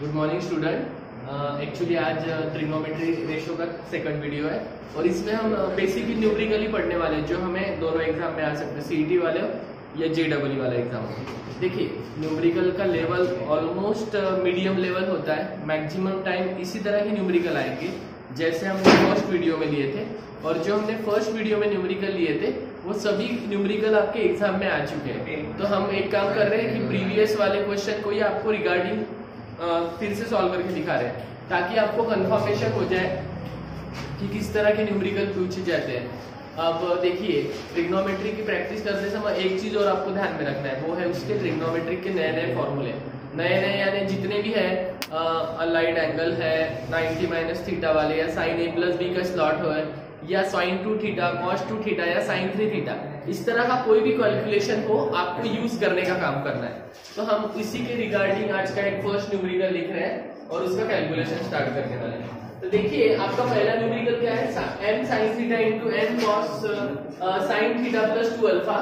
Good morning student. Actually आज trigonometry ratio का second video है और इसमें हम बेसिकली न्यूमेरिकली पढ़ने वाले हैं जो हमें दोनों एग्जाम में आ सकते हैं, सीईटी वाले या जेडब्ल्यू वाला एग्जाम। देखिए न्यूमेरिकल का लेवल ऑलमोस्ट मीडियम लेवल होता है, मैक्सिमम टाइम इसी तरह के न्यूमेरिकल आएंगे जैसे हमने फर्स्ट वीडियो में लिए थे। और जो हमने फर्स्ट वीडियो में न्यूमेरिकल लिए थे वो सभी न्यूमेरिकल आपके एग्जाम में आ चुके हैं। तो हम एक काम कर रहे हैं कि प्रीवियस वाले क्वेश्चन को ही आपको रिगार्डिंग फिर से सॉल्व करके दिखा रहे हैं ताकि आपको कंफर्मेशन हो जाए कि किस तरह के न्यूमेरिकल पूछे जाते हैं। अब देखिए ट्रिग्नोमेट्री की प्रैक्टिस करते समय एक चीज और आपको ध्यान में रखना है, वो है उसके ट्रिग्नोमेट्री के नए नए फॉर्मूले। नए नए यानी जितने भी है अलाइड एंगल है 90 माइनस थीटा वाले, या साइन ए प्लस बी का स्लॉट हो, या साइन 2 थीटा, कॉस 2 थीटा या साइन 3 थीटा, इस तरह का कोई भी कैलकुलेशन हो आपको यूज करने का काम करना है। तो हम इसी के रिगार्डिंग आज का एक फर्स्ट न्यूमेरिकल लिख रहे हैं और उसका कैलकुलेशन स्टार्ट करने वाले हैं। तो देखिए आपका पहला न्यूमेरिकल क्या है, m sin theta into m cos sin theta plus 2 alpha,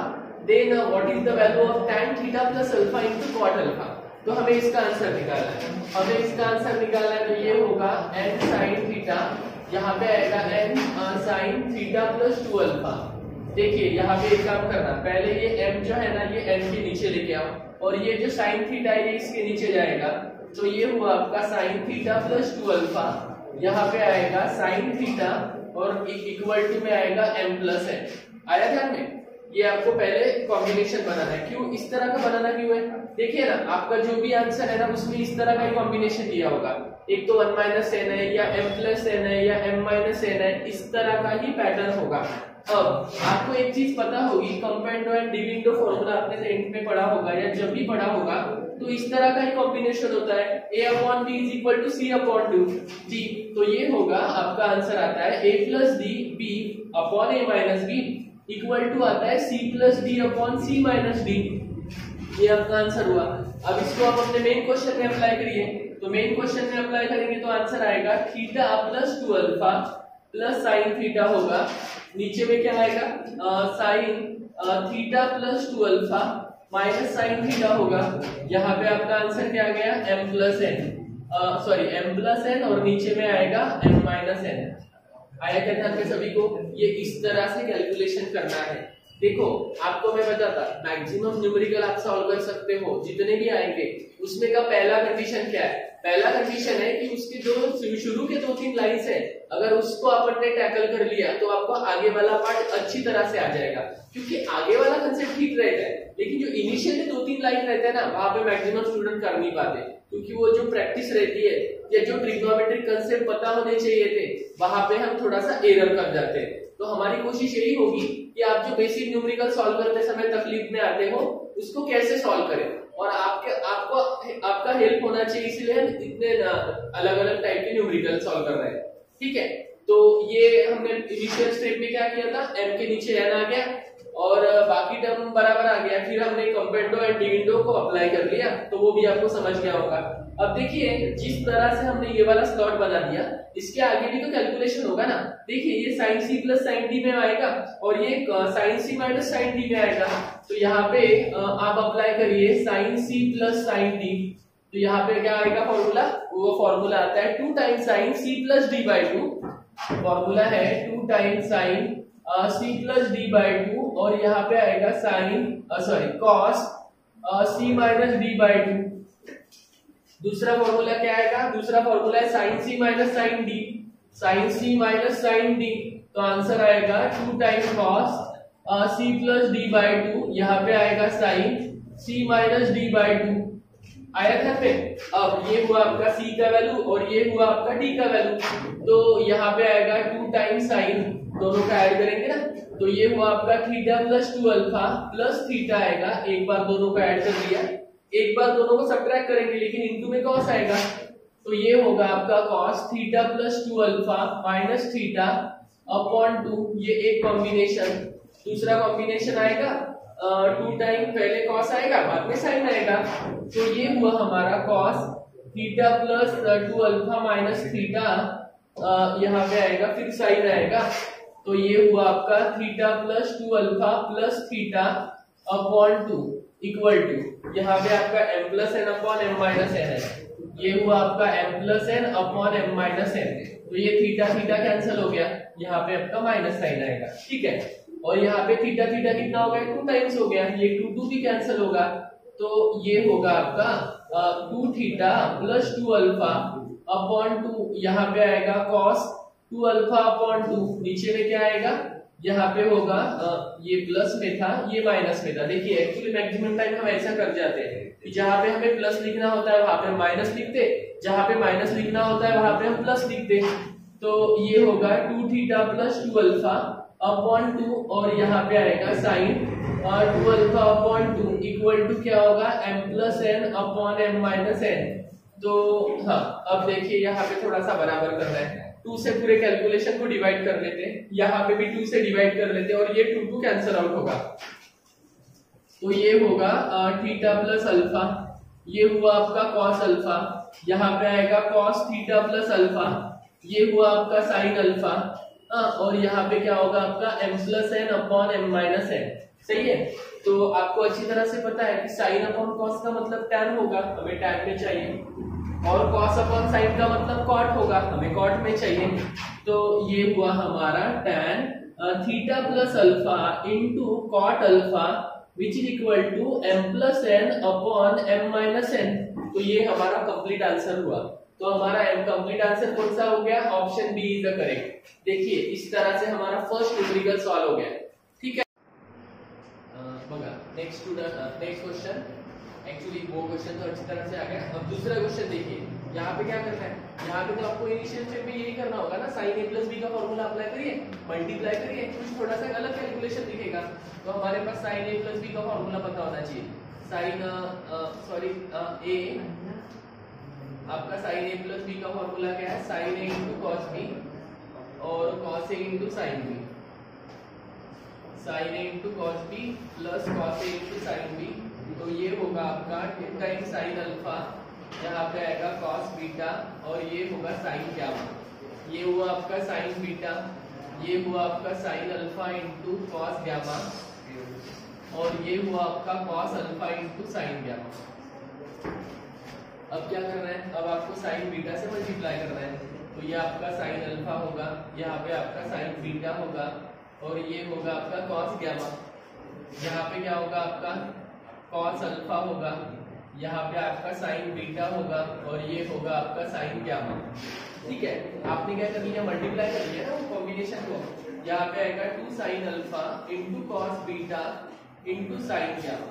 then what is the value of tan theta plus alpha into cot alpha. तो हमें इसका आंसर निकालना है, हमें इसका आंसर निकालना है। तो ये होगा n sin थीटा, यहाँ पे आएगा n sin theta plus 2 alpha. देखिए यहाँ पे एक काम करना, पहले ये m जो है ना ये n के नीचे लेके आओ और ये जो sin थीटा है ये इसके नीचे जाएगा। तो ये हुआ आपका sin थीटा प्लस 2 अल्फा, यहाँ पे आएगा sin थीटा और इक्वल टू में आएगा m प्लस n। आया ध्यान में? ये आपको पहले कॉम्बिनेशन बनाना है। क्यों इस तरह का बनाना क्यों है, देखिए ना आपका जो भी आंसर है ना उसमें इस तरह का ही कॉम्बिनेशन दिया होगा। एक तो 1 माइनस एन है या m प्लस एन है या m माइनस एन है, इस तरह का ही पैटर्न होगा। अब आपको एक चीज पता होगी, कंपेंडो एंड डिविडेंडो फॉर्मूला आपने टेंथ में पढ़ा होगा या जब भी पढ़ा होगा, तो इस तरह का ही कॉम्बिनेशन होता है a upon b is equal to c upon d। तो ये होगा आपका आंसर आता है a plus d b upon a minus b equal to आता है c plus d upon c minus d। ये आपका आंसर हुआ। अब इसको आप अपने मेन क्वेश्चन में अप्लाई करिए। तो मेन क्वेश्चन में अप्लाई करेंगे तो आंसर आएगा theta plus 2 alpha plus sine theta होगा, नीचे में क्या आएगा sine theta plus 2 alpha minus sine theta होगा। यहाँ पे आपका आंसर क्या आ गया m plus n, sorry m plus n और नीचे में आएगा m माइनस n। आया क्या ध्यान में सभी को? ये इस तरह से कैलकुलेशन करना है। देखो आपको मैं बताता, मैक्सिमम न्यूमेरिकल आप सॉल्व कर सकते हो जितने भी आएंगे, उसमें का पहला कंडीशन क्या है? पहला कंडीशन है कि उसके जो शुरू के 2-3 लाइंस है अगर उसको आपने टैकल कर लिया तो आपको आगे वाला पार्ट अच्छी तरह से आ जाएगा। क्योंकि आगे वाला कंसेप्ट ठीक रहता है लेकिन जो इनिशियल में 2-3 लाइन रहता है ना वहां पे मैक्सिमम स्टूडेंट कर नहीं पाते, क्योंकि वो जो प्रैक्टिस रहती है या जो ट्रिग्नोमेट्रिक कंसेप्ट पता होने चाहिए थे वहां पे हम थोड़ा सा एरर कर जाते हैं। तो हमारी कोशिश यही होगी कि आप जो बेसिक न्यूमेरिकल सॉल्व करते समय तकलीफ में आते हो उसको कैसे सॉल्व करें, और आपका हेल्प होना चाहिए, इसलिए हम इतने अलग अलग टाइप के न्यूमेरिकल सॉल्व कर रहे हैं। ठीक है, तो ये हमने इनिशियल स्टेप में क्या किया था, m के नीचे n आ गया और बाकी टर्म बराबर आ गया। फिर हमने कंपेंडो एंड डिविडेंडो को अप्लाई कर लिया तो वो भी आपको समझ गया होगा। अब देखिए जिस तरह से हमने ये वाला स्लॉट बना दिया इसके आगे भी तो कैलकुलेशन होगा ना। देखिए ये sin c plus sin d में आएगा और ये sin c minus sin d में आएगा। तो यहाँ पे आप अप्लाई करिए sin c plus sin d। तो यहाँ पे क्या आएगा फॉर्मूला, वो फॉर्मूला आता है 2 times sin c plus d by 2। Formula है 2 times sin c plus d by 2 और यहाँ पे आएगा cos c minus d by 2। दूसरा फॉर्मूला क्या आएगा, दूसरा फॉर्मूला है sin c minus sin d, sin c minus sin d। तो आंसर आएगा 2 times cos c plus d by 2, यहाँ पे आएगा sin c minus d by 2। आया था पे? अब ये हुआ आपका c का वैल्यू और ये हुआ आपका d का वैल्यू। तो यहाँ पे आएगा 2 टाइम्स sin, दोनों का ऐड करेंगे ना, तो ये हुआ आपका theta plus 2 alpha plus theta आएगा। एक बार दोनों का ऐड कर लिया, एक बार दोनों को सब्ट्रैक्ट करेंगे लेकिन इनटू में cos आएगा। तो ये होगा आपका cos theta plus 2 alpha minus theta upon 2, ये एक कॉम्बिनेशन। दूसरा कॉम्बिनेशन आएगा 2 टाइम, पहले cos आएगा बाद में sin आएगा। तो ये हुआ हमारा cos theta plus 2 alpha minus theta, यहाँ पे आएगा फिर sin आएगा। तो ये हुआ आपका theta plus 2 alpha plus theta upon 2 equal to, यहाँ पे आपका m plus N upon m minus N है। ये हुआ आपका m plus N upon m minus N, तो ये थीटा थीटा कैंसिल हो गया, यहाँ पे आपका माइनस साइन आएगा, ठीक है। और यहाँ पे थीटा थीटा कितना हो गया, 2 टाइम्स हो गया, ये 2 2 भी कैंसिल होगा, तो ये होगा आपका 2 थीटा प्लस 2 अल्फा अपॉन 2, यहाँ पे आएगा cos 2 अल्फा अपॉन 2, नीचे में क्या आएगा, यहाँ पे होगा ये प्लस में था ये माइनस में था। देखिए एक्चुअली मैक्सिमम टाइम हम ऐसा कर जाते हैं कि जहाँ पे हमें प्लस लिखना होता है वहां पे माइनस लिखते, जहाँ पे माइनस लिखना होता है वहां पे हम प्लस लिखते। तो ये होगा 2 थीटा प्लस 2 अल्फा अपॉन 2 और यहाँ पे आएगा साइन और 2 अल्फा अपॉन 2 इक्वल टू क्या होगा, m plus N upon m minus N. तो हाँ अब देखिए यहाँ पे थोड़ा सा बराबर कर रहा है, 2 से पूरे कैलकुलेशन को डिवाइड कर लेते हैं, यहाँ पे भी 2 से डिवाइड कर लेते हैं और ये 2 2 कैंसिल आउट होगा, तो ये होगा थीटा प्लस अल्फा, ये हुआ आपका cos अल्फा, यहाँ पे आएगा cos थीटा प्लस अल्फा, ये हुआ आपका sin अल्फा, और यहाँ पे क्या होगा आपका m plus N upon m minus N, सही है। तो आपको अच्छी तरह से पता है कि sin अपॉन cos का मतलब tan होगा, हमें tan में चाहिए, और cos अपॉन sin का मतलब cot होगा, हमें cot में चाहिए। तो ये हुआ हमारा tan theta plus alpha into cot alpha which is equal to m plus N upon m minus N. तो ये हमारा कंप्लीट आंसर हुआ। तो हमारा कंप्लीट आंसर कौन सा हो गया, option B is the correct. देखिए इस तरह से हमारा फर्स्ट न्यूमेरिकल सॉल्व हो गया, ठीक है। बघा नेक्स्ट क्वेश्चन, एक्चुअली वो क्वेश्चन तो अच्छी तरह से आ गया। अब दूसरा क्वेश्चन देखिए, यहाँ पे क्या करना है, यहाँ पे तो आपको इनिशियल स्टेप में यही करना होगा ना, sin a प्लस b का फॉर्मूला अप्लाई करिए, मल्टीप्लाई करिए, कुछ थोड़ा सा अलग कैलकुलेशन दिखेगा। तो हमारे पास sin a प्लस b का फॉर्मूला पता होना चाहिए, sin a आपका sin a प्लस b का फॉर्मूला क्या है, sin a into cos b और cos a into sin b, sin a into cos b plus cos a into sin b। तो ये होगा आपका 2 टाइम्स sin अल्फा, यहाँ पे आएगा cos बीटा और ये होगा sin गामा, ये हुआ आपका sin बीटा, ये हुआ आपका sin alpha into cos gamma और ये हुआ आपका cos alpha into sin gamma. अब क्या करना है, अब आपको sin बीटा से मल्टीप्लाई करना है, तो ये आपका sin अल्फा होगा, यहाँ पे आपका sin बीटा होगा और ये होगा आपका cos गामा, यहाँ पे क्या होगा आपका cos अल्फा होगा, यहाँ पे आपका sin बीटा होगा और ये होगा आपका sin गामा, ठीक है। आपने क्या कर लिया, मल्टीप्लाई कर लिया ना कॉम्बिनेशन को, यहाँ पे आएगा 2 sin alpha into cos beta into sin gamma,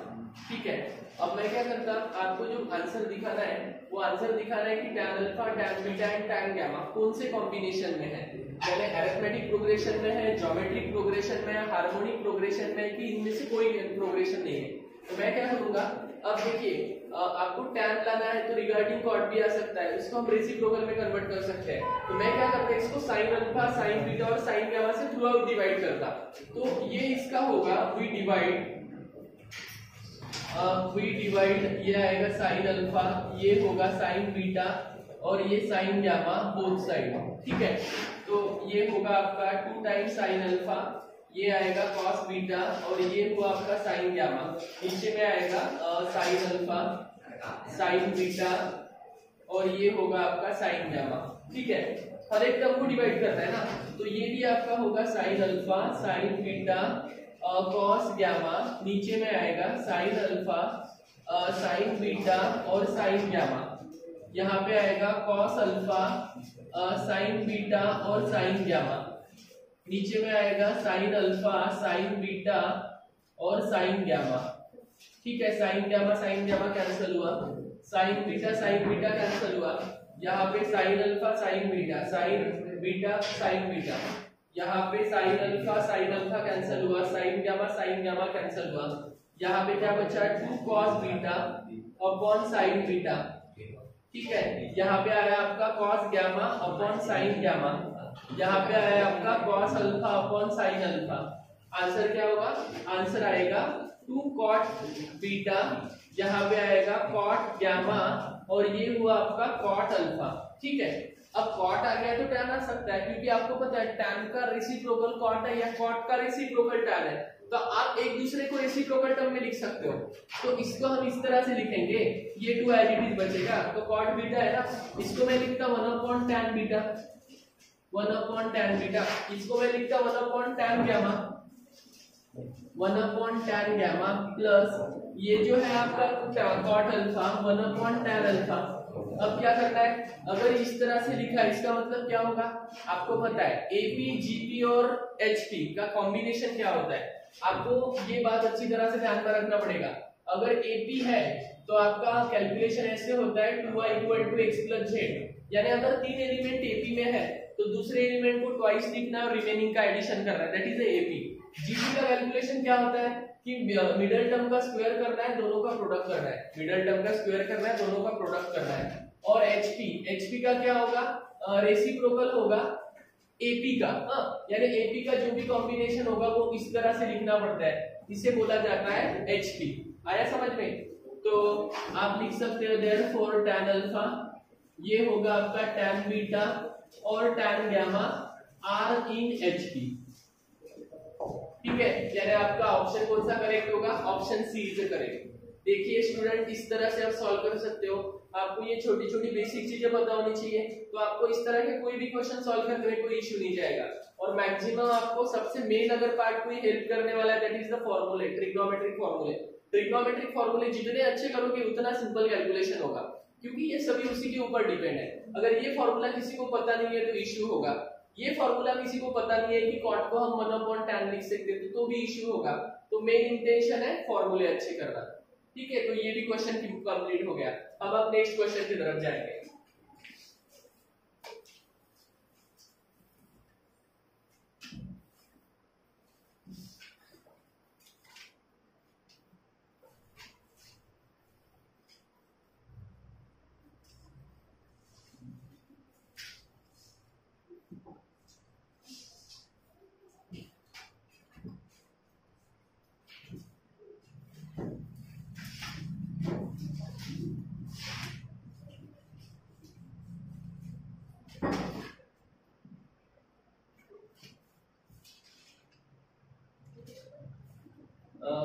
ठीक है। अब मैं क्या करता, आपको जो आंसर दिखाना है वो आंसर दिखाना है कि tan alpha tan beta and tan gamma कौन से कॉम्बिनेशन में है, पहले अरिथमेटिक प्रोग्रेशन में है, ज्योमेट्रिक प्रोग्रेशन में है, हार्मोनिक प्रोग्रेशन में है, कि इनमें से कोई प्रोग्रेशन नहीं है। तो मैं क्या करूंगा, अब देखिए आपको tan लाना है तो रिगार्डिंग कॉट भी आ सकता है, इसको हम रेसिप्रोकल में कन्वर्ट कर सकते हैं। तो मैं क्या करता, इसको sin अल्फा sin बीटा और sin गामा से थ्रू आउट डिवाइड करता, तो ये इसका होगा वी डिवाइड ये आएगा sin अल्फा, ये होगा sin बीटा और ये sin गामा बोथ साइड, ठीक है। तो ये होगा आपका 2 टाइम्स sin अल्फा, ये आएगा cos बीटा और ये हुआ आपका sin गामा, नीचे में आएगा sin अल्फा sin बीटा और ये होगा आपका sin गामा, ठीक है। हर एक टर्म को डिवाइड करना है ना, तो ये भी आपका होगा sin alpha sin beta cos gamma, नीचे में आएगा sin अल्फा sin बीटा और sin गामा, यहाँ पे आएगा cos अल्फा sin बीटा और sin गामा, नीचे में आएगा sin अल्फा sin बीटा और sin गामा, ठीक है। sin गामा कैंसिल हुआ, sin बीटा कैंसिल हुआ, यहाँ पे sin alpha sin beta sin beta, यहाँ पे sin अल्फा कैंसिल हुआ, sin गामा कैंसिल हुआ, यहाँ पे क्या बचा 2 cos beta upon sin beta, ठीक है। यहाँ पे आया आपका cos gamma upon sin gamma, यहाँ पे आया आपका cos alpha upon sin alpha. Answer क्या होगा, आंसर आएगा 2 cot बीटा, यहाँ पे आएगा cot गामा और ये हुआ आपका cot अल्फा, ठीक है। अब कॉट आ गया तो टैन आ सकता है, क्योंकि आपको पता है टैन का रेसिप्रोकल कॉट है या कॉट का रेसिप्रोकल टैन है, तो आप एक दूसरे को रेसिप्रोकल टर्म में लिख सकते हो। तो इसको हम इस तरह से लिखेंगे, ये 2 एज इट इज बचेगा, तो कॉट बीटा है ना, इसको मैं लिखता 1/tan बीटा, 1/tan बीटा, इसको मैं लिखता 1/tan gamma, 1/tan gamma plus ये जो है आपका कॉट अल्फा 1/tan अल्फा। अब क्या करना है, अगर इस तरह से लिखा है इसका मतलब क्या होगा, आपको पता है एपी जीपी और एचपी का कॉम्बिनेशन क्या होता है, आपको ये बात अच्छी तरह से ध्यान में रखना पड़ेगा। अगर एपी है तो आपका कैलकुलेशन ऐसे होता है 2y = x + z, यानी अगर 3 एलिमेंट एपी में है तो दूसरे एलिमेंट को ट्वाइस लिखना है और रिमेनिंग का एडिशन करना है, दैट इज एपी। जीपी का कैलकुलेशन क्या होता है कि मिडिल टर्म का स्क्वायर करना है, दोनों का प्रोडक्ट करना है, मिडिल टर्म का स्क्वायर करना है, दोनों का प्रोडक्ट करना है। और एचपी का क्या होगा, रेसिप्रोकल होगा एपी का, यानी एपी का जो भी कॉम्बिनेशन होगा वो इस तरह से लिखना पड़ता है, इसे बोला जाता है एचपी। आया समझ में? तो आप लिख सकते हो देयरफॉर tan अल्फा ये होगा आपका tan बीटा और tan gamma are in HP, ठीक है। यानी आपका ऑप्शन कौन सा करेक्ट होगा, ऑप्शन सी इज करेक्ट। देखिए स्टूडेंट, इस तरह से आप सॉल्व कर सकते हो, आपको ये छोटी छोटी बेसिक चीजें पता होनी चाहिए, तो आपको इस तरह के कोई भी क्वेश्चन सॉल्व करने में कोई इशू नहीं जाएगा। और मैक्सिमम आपको सबसे मेन अगर पार्ट कोई हेल्प करने वाला है दैट इज द फॉर्मूले, ट्रिग्नोमेट्रिक फॉर्मूले। ट्रिग्नोमेट्रिक फॉर्मूले जितने अच्छे करोगे उतना सिंपल कैलकुलेशन होगा, क्योंकि ये सभी उसी के ऊपर डिपेंड है। अगर ये फॉर्मूला किसी को पता नहीं है तो इश्यू होगा, ये फॉर्मूला किसी को पता नहीं है कि कॉट को हम 1/tan लिख सकते हैं तो भी इश्यू होगा। तो मेन इंटेंशन है फॉर्मूले अच्छे करना, ठीक है। तो ये भी क्वेश्चन कंप्लीट हो गया। अब आप नेक्स्ट क्वेश्चन की तरफ जाएंगे।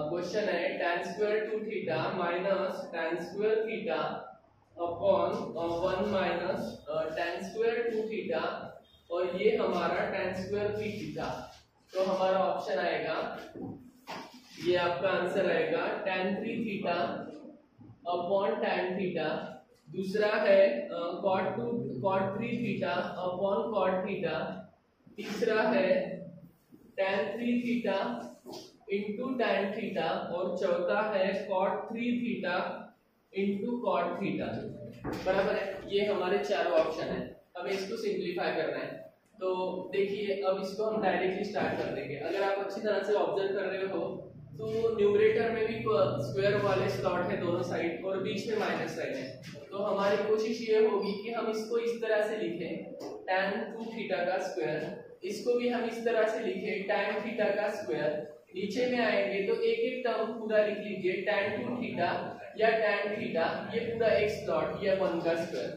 क्वेश्चन है tan² 2 theta minus tan² theta upon 1 minus tan² 2 theta, और ये हमारा tan² 3 थीटा। तो हमारा ऑप्शन आएगा, ये आपका आंसर आएगा tan 3 theta upon tan theta, दूसरा है cot 3 theta upon cot theta, तीसरा है tan 3 theta into tan theta, और चौथा है cot 3 theta into cot theta. बराबर है, ये हमारे चारों ऑप्शन है। हमें इसको सिंप्लीफाई करना है। तो देखिए अब इसको हम डायरेक्टली स्टार्ट कर देंगे। अगर आप अच्छी तरह से ऑब्जर्व कर रहे हो तो न्यूमरेटर में भी स्क्वायर वाले स्लॉट है दोनों साइड और बीच में माइनस साइन है। तो हमारी कोशिश ये होगी कि हम इसको इस तरह से लिखें tan 2 थीटा का स्क्वायर, इसको भी हम इस तरह से लिखें tan थीटा का स्क्वायर। नीचे में आएंगे तो एक एक टर्म पूरा लिख लीजिए, tan 2 थीटा या tan थीटा, ये पूरा एक स्लॉट या 1 का स्क्वायर।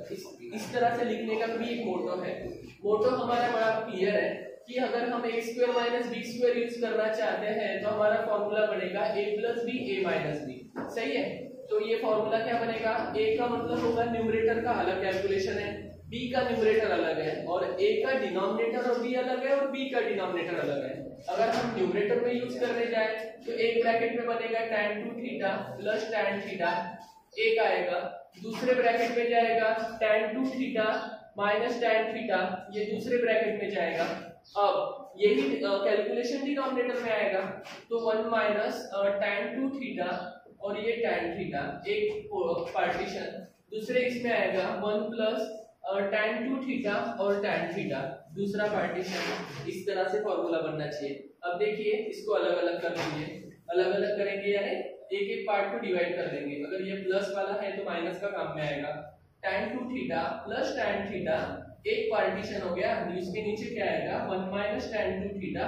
इस तरह से लिखने का भी एक मोटो है। मोटो हमारा बड़ा क्लियर है कि अगर हम a² - b² यूज करना चाहते हैं तो हमारा फॉर्मूला बनेगा a + b a - b, सही है। तो ये फॉर्मूला क्या बनेगा, a का मतलब होगा न्यूमरेटर का अलग कैलकुलेशन है, b का न्यूमरेटर अलग है, और a का डिनोमिनेटर और b अलग है और b का डिनोमिनेटर अलग है। अगर हम न्यूमरेटर में यूज करने जाए तो एक ब्रैकेट में बनेगा tan 2 theta plus tan theta, एक आएगा, दूसरे ब्रैकेट में जाएगा tan 2 theta minus tan theta, ये दूसरे ब्रैकेट में जाएगा। अब यही कैलकुलेशन डिनोमिनेटर में आएगा तो 1 माइनस tan 2 थीटा और ये tan थीटा, एक पार्टीशन, दूसरे इसमें आएगा 1 प्लस tan 2 थीटा और tan थीटा, दूसरा पार्टीशन। इस तरह से फॉर्मूला बनना चाहिए। अब देखिए इसको अलग अलग कर लीजिए, अलग अलग करेंगे यानी एक एक पार्ट को डिवाइड कर देंगे। अगर ये प्लस वाला है तो माइनस का काम में आएगा, tan 2 theta plus tan theta, एक पार्टीशन हो गया, इसके नीचे क्या आएगा 1 माइनस tan 2 थीटा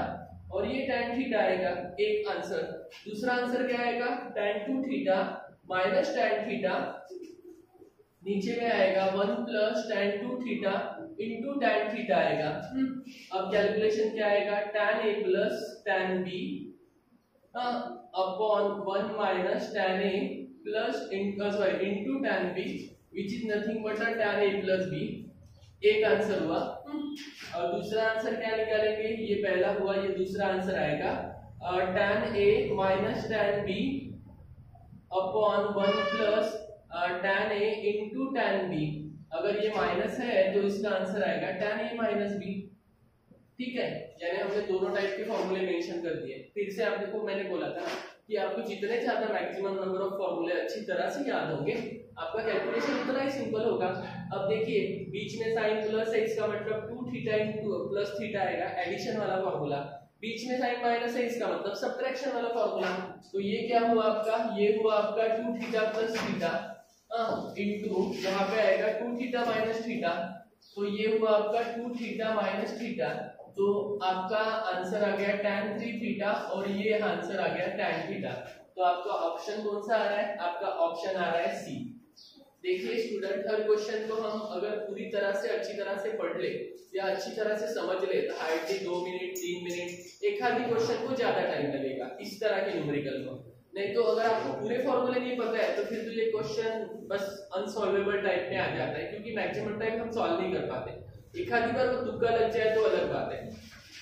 और ये tan थीटा आएगा, एक आंसर। दूसरा आंसर क्या आएगा tan 2 theta minus tan theta, नीचे में आएगा 1 plus tan 2 theta into tan theta आएगा। अब कैलकुलेशन क्या आएगा, tan a plus tan b upon 1 minus tan a plus into tan b which is nothing but tan a plus b। एक answer हुआ। और दूसरा आंसर क्या निकालेंगे, ये पहला हुआ, ये दूसरा आंसर आएगा tan a minus tan b upon 1 plus tan a into tan b। अगर ये माइनस है तो इसका आंसर आएगा tan a माइनस b। ठीक है, यानी हमने दोनों टाइप के फॉर्मूले मेंशन कर दिए। फिर से आप देखो, मैंने बोला था कि आपको जितने ज्यादा मैक्सिमम नंबर ऑफ फॉर्मूले अच्छी तरह से याद होंगे, आपका कैलकुलेशन उतना ही सिंपल होगा। अब देखिए, बीच में साइन प्लस है, इसका मतलब 2 थीटा इंटू प्लस थीटा आएगा, एडिशन वाला फॉर्मूला। बीच में साइन माइनस है, इसका मतलब सब्ट्रैक्शन वाला फॉर्मूला। तो ये क्या हुआ आपका, ये हुआ आपका 2 थीटा प्लस थीटा इंटू यहाँ पे आएगा 2 थीटा माइनस थीटा। तो ये हुआ आपका 2 थीटा माइनस थीटा। तो आपका आंसर आ गया tan 3 थीटा और ये आंसर आ गया tan थीटा। तो आपका ऑप्शन कौन सा आ रहा है, आपका ऑप्शन आ रहा है सी। देखिए स्टूडेंट, हर क्वेश्चन को हम अगर पूरी तरह से अच्छी तरह से पढ़ ले या अच्छी तरह से समझ ले तो हार्डली 2 मिनट 3 मिनट, एक आधी क्वेश्चन को ज्यादा टाइम लगेगा इस तरह के न्यूमेरिकल को। नहीं तो अगर आपको पूरे फॉर्मूले नहीं पता है तो फिर तो ये क्वेश्चन बस अनसॉल्वेबल टाइप में आ जाता है, क्योंकि मैक्सिमम टाइम हम सॉल्व नहीं कर पाते। एक आधी बार वो तुक्का लग जाए तो अलग बात है।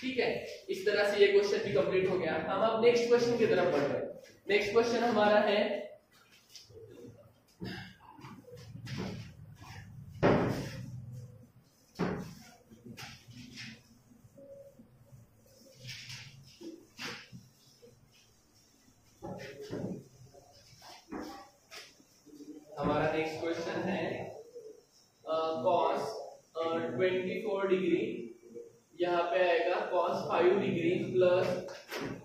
ठीक है, इस तरह से ये क्वेश्चन भी कंप्लीट हो गया। हम अब नेक्स्ट क्वेश्चन की तरफ बढ़ रहे हैं। नेक्स्ट क्वेश्चन हमारा है हमारा नेक्स्ट क्वेश्चन है cos 24 डिग्री, यहाँ पे आएगा cos 5 degree plus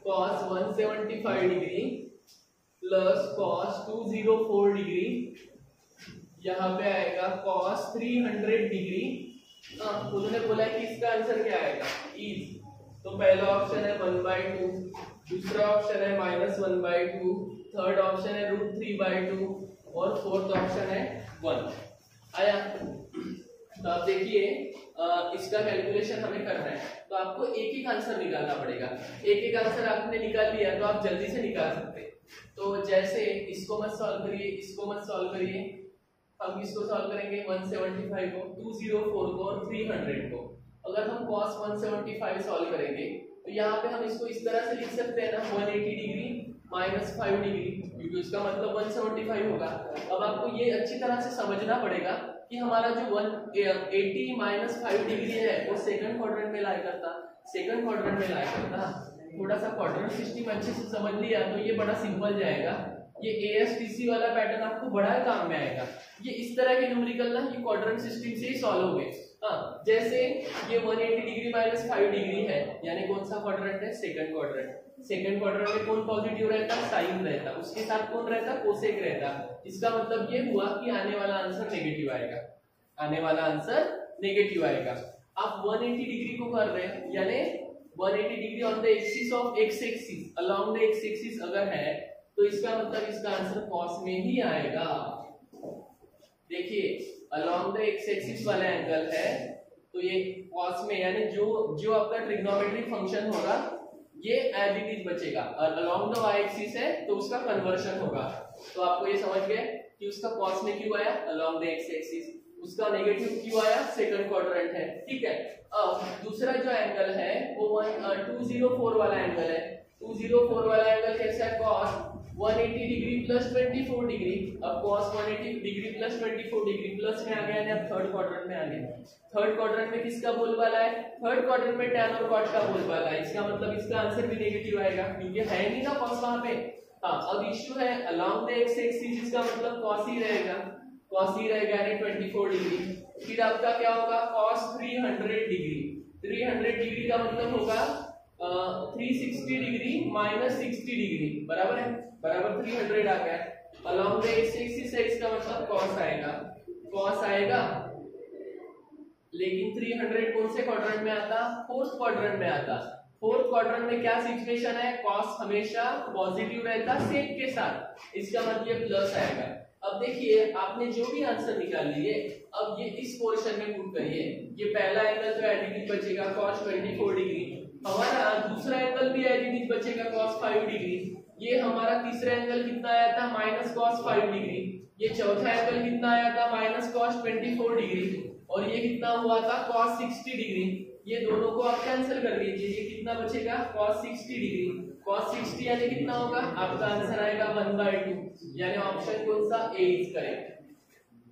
cos 175 degree plus cos 204 degree, यहाँ पे आएगा cos 300 डिग्री। उन्होंने बोला है कि इसका आंसर क्या आएगा, इज। तो पहला ऑप्शन है 1/2, दूसरा ऑप्शन है -1/2, थर्ड ऑप्शन है √3/2 और फोर्थ ऑप्शन है 1। आया। तो आप देखिए, इसका कैलकुलेशन हमें करना है तो आपको एक एक आंसर निकालना पड़ेगा। एक एक आंसर आपने निकाल लिया तो आप जल्दी से निकाल सकते हैं। तो जैसे इसको मत सॉल्व करिए, इसको मत सॉल्व करिए, हम इसको सॉल्व करेंगे 175 को, 204 को और 300 को। अगर हम cos 175 सॉल्व करेंगे तो यहाँ पे हम इसको इस तरह से लिख सकते हैं ना, 180 डिग्री -5 डिग्री, क्योंकि उसका मतलब 175 होगा। अब आपको ये अच्छी तरह से समझना पड़ेगा कि हमारा जो 180 -5 डिग्री है वो सेकंड क्वाड्रेंट में लाई करता, सेकंड क्वाड्रेंट में लाई करता। थोड़ा सा क्वाड्रेंट सिस्टम अच्छे से समझ लिया तो ये बड़ा सिंपल जाएगा। ये ASTC वाला पैटर्न आपको बड़ा काम में आएगा। ये इस तरह के न्यूमेरिकल ना ये क्वाड्रेंट सिस्टम से ही सॉल्व हो गए। जैसे ये 180 डिग्री -5 डिग्री है, यानी कौन सा क्वाड्रेंट है, सेकंड क्वाड्रेंट। सेकंड क्वाड्रेंट में कौन पॉजिटिव रहता, साइन रहता, उसके साथ कौन रहता, कोसेक रहता। इसका मतलब ये हुआ कि आने वाला आंसर नेगेटिव आएगा, आने वाला आंसर नेगेटिव आएगा। आप 180 डिग्री को कर रहे हैं, यानी 180 degree on the axis of x axis, along the x axis अगर है तो इसका मतलब इसका आंसर cos में ही आएगा। देखिए अलोंग द x एक्सिस वाला एंगल है तो ये cos में, यानी जो आपका ट्रिग्नोमेट्रिक फंक्शन होगा ये एज इट इज बचेगा, और अलोंग द y एक्सिस है तो उसका कन्वर्शन होगा। तो आपको ये समझ गए कि उसका cos में क्यों आया, अलोंग द x एक्सिस, उसका नेगेटिव क्यों आया, सेकंड क्वाड्रेंट है। ठीक है, अब दूसरा जो एंगल है वो 204 वाला एंगल है। 204 वाला एंगल कैसा है, cos 180 डिग्री प्लस 24 डिग्री। अब cos 180 degree plus 24 degree plus में आ गया है, अब थर्ड क्वाड्रेंट में आ गया। थर्ड क्वाड्रेंट में किसका बोलबाला है, थर्ड क्वाड्रेंट में tan और cot का बोलबाला है। इसका मतलब इसका आंसर भी नेगेटिव आएगा क्योंकि है नहीं ना cos वहां पे। अब इश्यू है अलोंग द x एक्सिस, इसका मतलब cos ही रहेगा, cos ही रहेगा यानी 24 डिग्री। फिर आपका क्या होगा, cos 300 डिग्री। 300 डिग्री का मतलब होगा 360 डिग्री -60 डिग्री, बराबर है, बराबर 300 आ गया। अलोंग द x एक्सिस है, इसका मतलब cos आएगा, cos आएगा। लेकिन 300 कौन से क्वाड्रेंट में आता, फोर्थ क्वाड्रेंट में आता। फोर्थ क्वाड्रेंट में क्या सिचुएशन है, cos हमेशा पॉजिटिव रहता सेक के साथ, इसका मतलब प्लस आएगा। अब देखिए आपने जो भी आंसर निकाल लिए, अब ये इस पोर्शन में पुट करिए, ये पहला एंगल तो एडिटिव बचेगा cos 24 डिग्री, हमारा दूसरा एंगल भी एडिटिव बचेगा cos 5 डिग्री, ये हमारा तीसरा एंगल कितना आया था माइनस cos 5 डिग्री, ये चौथा एंगल कितना आया था माइनस cos 24 डिग्री, और ये कितना हुआ था cos 60 डिग्री। ये दोनों को आप कैंसिल कर लीजिए, ये कितना बचेगा cos 60 डिग्री, cos 60 यानी कितना होगा आपका आंसर आएगा 1/2, यानी ऑप्शन कौन सा ए इज करेक्ट।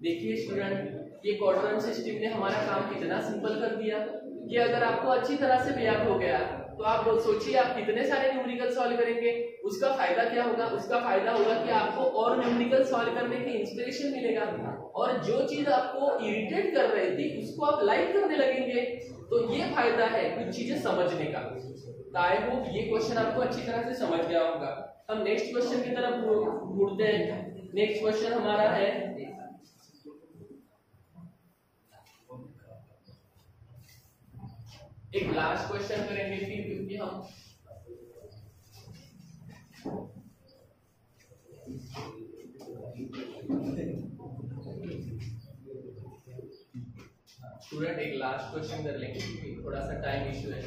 देखिए स्टूडेंट, ये क्वाड्रेंट सिस्टम ने हमारा काम कितना सिंपल कर दिया कि अगर आपको अच्छी तरह से याद हो गया तो आप सोचिए आप कितने सारे न्यूमेरिकल सॉल्व करेंगे। उसका फायदा क्या होगा, उसका फायदा होगा कि आपको और न्यूमेरिकल सॉल्व करने की इंस्पिरेशन मिलेगा, और जो चीज आपको इरिटेट कर रही थी उसको आप लाइक करने लगेंगे। तो ये फायदा है कुछ चीजें समझने का। आई होप ये क्वेश्चन आपको अच्छी तरह से समझ गया होगा। हम नेक्स्ट क्वेश्चन की तरफ मुड़ते हैं। नेक्स्ट क्वेश्चन हमारा है एक लास्ट क्वेश्चन करेंगे फिर, क्योंकि हम स्टूडेंट एक लास्ट क्वेश्चन कर लेंगे क्योंकि थोड़ा सा टाइम इशू है।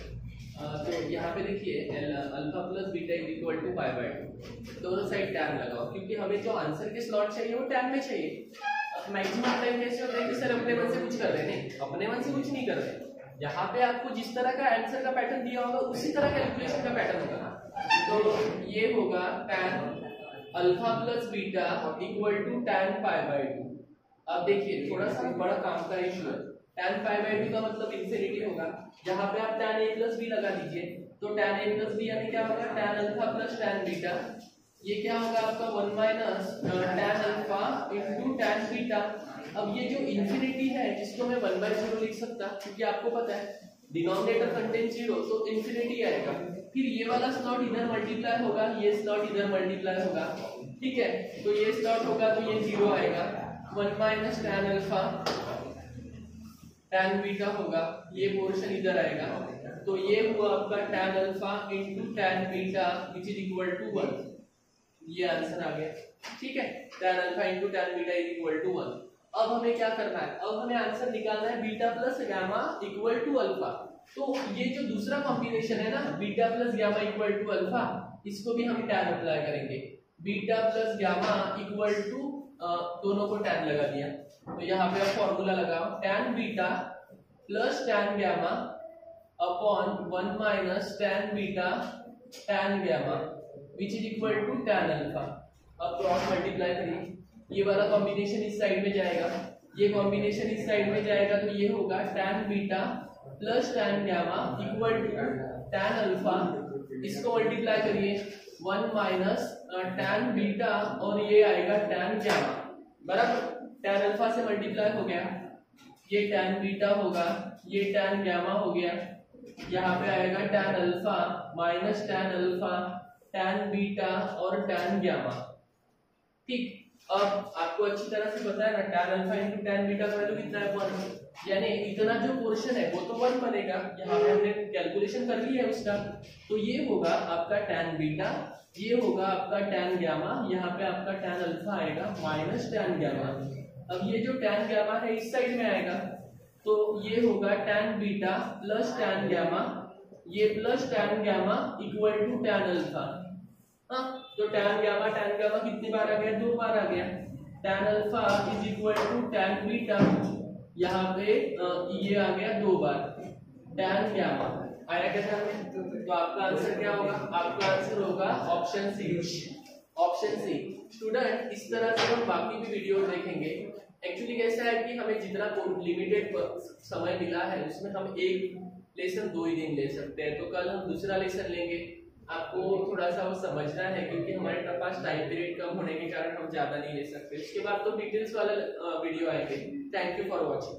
तो यहाँ पे देखिए alpha plus beta is equal to pi by 2, दोनों साइड टैन लगाओ, क्योंकि हमें जो आंसर के स्लॉट चाहिए वो टैन में चाहिए। मैक्सिमम टाइम कैसे होता है कि सर अपने मन से कुछ कर रहे हैं, नहीं अपने मन से कुछ नहीं कर रहे। यहाँ पे आपको जिस तरह का आंसर का पैटर्न दिया होगा उसी तरह कैलकुलेशन का पैटर्न होगा। तो ये होगा tan alpha plus beta equal to tan pi by 2। अब देखिए थोड़ा सा बड़ा काम का इशू है। tan पाई बाय 2 का मतलब इंफिनिटी होगा, यहाँ पे आप tan a प्लस बी लगा दीजिए, तो tan a प्लस बी यानी क्या होगा tan alpha plus tan beta, ये क्या होगा आपका 1 minus tan alpha into tan beta. अब ये जो इंफिनिटी है जिसको मैं 1/0 लिख सकता, क्योंकि आपको पता है डिनोमिनेटर कंटेन 0 तो इंफिनिटी आएगा। फिर ये वाला स्लॉट इधर मल्टीप्लाई होगा, ये स्लॉट इधर मल्टीप्लाई होगा, ठीक है। तो ये स्लॉट होगा तो ये 0 आएगा, 1 minus tan alpha tan beta होगा, ये पोर्शन इधर आएगा। तो ये हुआ आपका tan alpha into tan beta which is equal to 1। ये आंसर आ गया, ठीक है। tan alpha into tan beta is equal to 1। अब हमें क्या करना है, अब हमें आंसर निकालना है beta plus gamma equal to alpha. तो ये जो दूसरा कॉम्बिनेशन है ना beta plus gamma equal to alpha, इसको भी हम tan अप्लाई करेंगे। Beta plus gamma equal to दोनों को tan लगा दिया, तो यहाँ पे आप फॉर्मूला लगाओ tan beta plus tan gamma upon 1 minus tan beta tan gamma which is equal to tan alpha. अब क्रॉस मल्टीप्लाई करिए, ये वाला कॉम्बिनेशन इस साइड में जाएगा, ये कॉम्बिनेशन इस साइड में जाएगा, तो ये होगा tan beta plus tan gamma equal to tan alpha. इसको मल्टीप्लाई करिए 1 माइनस tan बीटा और ये आएगा tan गामा, बराबर। tan अल्फा से मल्टीप्लाई हो गया, ये tan बीटा होगा, ये tan गामा हो गया, यहाँ पे आएगा tan alpha minus tan alpha tan beta और tan गामा, ठीक। अब आपको अच्छी तरह से पता है ना tan alpha into tan beta का वैल्यू कितना है 1, यानी इतना जो पोर्शन है वो तो 1 बनेगा। यहाँ पे हमने कैलकुलेशन कर ली है उसका, तो ये होगा आपका tan बीटा, ये होगा आपका tan गामा, यहाँ पे आपका tan अल्फा आएगा माइनस tan गामा। अब ये जो tan गामा है इस साइड में आएगा, तो ये होगा tan beta plus tan gamma, ये plus tan gamma equal to tan alpha. हाँ, तो tan गामा कितनी बार आ गया, 2 बार आ गया। tan alpha is equal to tan beta, यहाँ पे ये आ गया 2 बार tan गामा आया क्या ध्यान में। तो आपका आंसर क्या होगा, आपका आंसर होगा option C, option C. Student इस तरह से हम बाकी भी वीडियो देखेंगे। एक्चुअली कैसा है कि हमें जितना लिमिटेड समय मिला है उसमें हम एक लेसन 2 ही दिन ले सकते हैं, तो कल हम दूसरा लेसन लेंगे। आपको थोड़ा सा वो समझना है क्योंकि हमारे पास टाइम पीरियड कम होने के कारण हम ज्यादा नहीं ले सकते। उसके बाद तो डिटेल्स वाला वीडियो आएंगे। Thank you for watching.